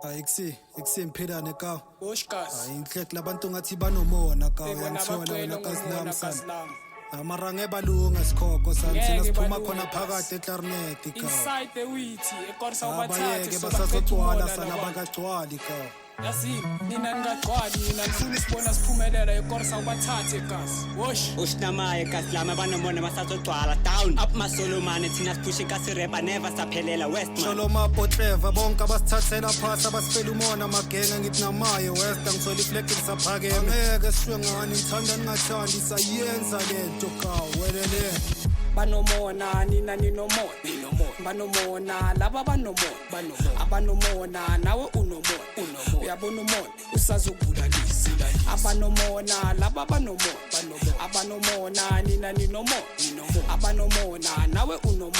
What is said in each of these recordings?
Ayikusimphilane kawo. Oshkas. Inhlek labantu ngathi banomona kawo Bekona yangithola abagcwele wena ngomona kaSlam. kaSlam. Amaranga ebalunga sikhokho santhi Ngeke siphuma balunge, khona guys. phakathi eClarinet kawo. Inside the wheat, ekorsa ubathathe Abayeke so basazogcwala baqedumona sana nabo. bakagcwali kawo. Yasini, mina ngingagcwali mina ngifuna usibona siphumelela ekorsa ubathathe gas. Wosh. Ushnamaye kaSlam abanomona basazogcwala down up masolomane thina siphushe kasireba never saphelela Westman Sholo mapotreva bonke abasithathela phasi abasifela umona magenge ngithi namaye West angithola iflegi lisaphakeme. Angeke siwe ngani ngithanda ningathandi sayenza lento kawo welele. Banomona nina ninomona banomona laba banomona abanomona nawe unomona uyabona umona usazobulalisa abanomona laba banomona abanomona nina ninomona abanomona nawe unomona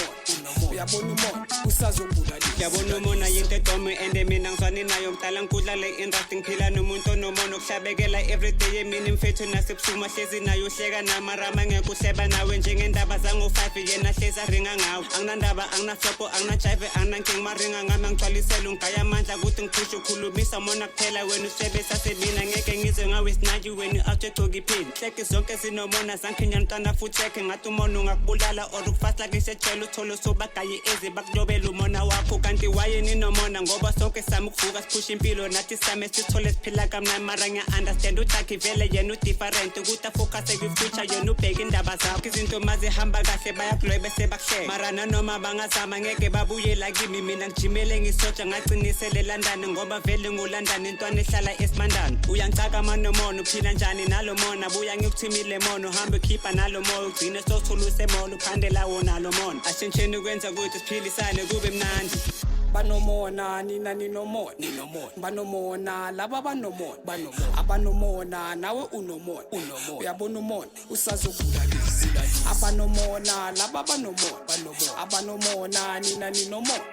uyabona umona usazobulalisa yabona umona yinto edome ende mina ngizwane nayo mdala ngikudla le industry ngiphila nomuntu onomona okuhlabekela everyday emini mfethu nasebusuku hlezi nayo hleka namarama ngeke uhleba nawe njengendaba zango 5 yena hleza ringa ngawo anginandaba anginaflopo anginajive anginankingi maringa ngami ngigcwalisela ungaya amandla ukuthi ngiphushe ukhulumisa mona kuphela wena usebe sasebina ngeke ngizwe ngawe sinanje wena awugcoki iphini hleke zonke zinomona zankinya ntana futhi eke ngathi umona ungakubulala or ukufasta kisejela utholo sobagayi eze bakulobela umona wakho kanti wayeni nomona ngoba sonke sami ukuvuka siphusha impilo nathi same sithole siphila kamnandi mara ngiya-understand utakhi vele yena udifferent ukuthi afocuse kwi-future yena ubheke indaba zakho izinto mazihamba kahle bayakuloye bese bakuhleka mara nanoma bangazama ngeke babuyela kimi mina ngijimele ngisoja ngacinisele landane ngoba vele ngulandane intwana ehlala esimandane uyangicaka manomona uphila njani nalo mona buya ngikuthimile mona uhambe ukhipha nalo moya ugcine sothuluse mona uphandela wona lo mona ashintsheni ukwenza ukuthi siphilisane kube mnandi banomona nina ninomona banomona laba banomona abanomona nawe unomona uyabona umona usazobulalisa abanomona laba banomona abanomona nina ninomona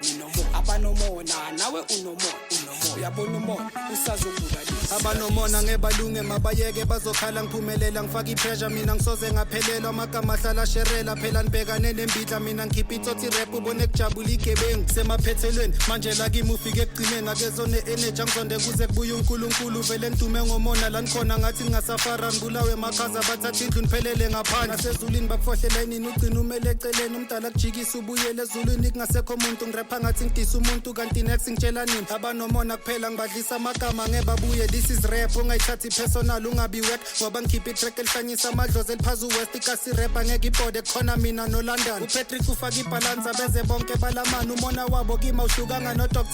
abanomona nawe unomona uyabona umona usazobulalisa Abanomona ngebalunge mabayeke bazokhala ngiphumelela ngifaka ipressure mina ngisoze ngaphelelwa amagama ahlala sherela phela nibhekane nembidla mina ngikhipha itsotsi rap ubone kujabula igebengu semaphethelweni manje la kimi ufike ekugcineni akezone energy angizonde kuze kubuye uNkulunkulu vele ngidume ngomona la nikhona ngathi ngingasafara ngibulawe emakhaza bathatha indlu niphelele ngaphandle nasezulwini bakufohlela inini ugcina umele eceleni umdala kujikisa ubuyele ezulwini kungasekho umuntu ngirapha ngathi ngidisa umuntu kanti next ngitshela nini abanomona kuphela ngibadlisa amagama ngebabuye this is rap ungayithathi personal ungabi wet ngoba ngikhipha itrack elihlanyisa amadlozi eliphazu west ikasi rap angeke ibode khona mina noLondon uPatrick ufaka ibalance beze bonke balamana umona wabo kimi awuhlukanga noDr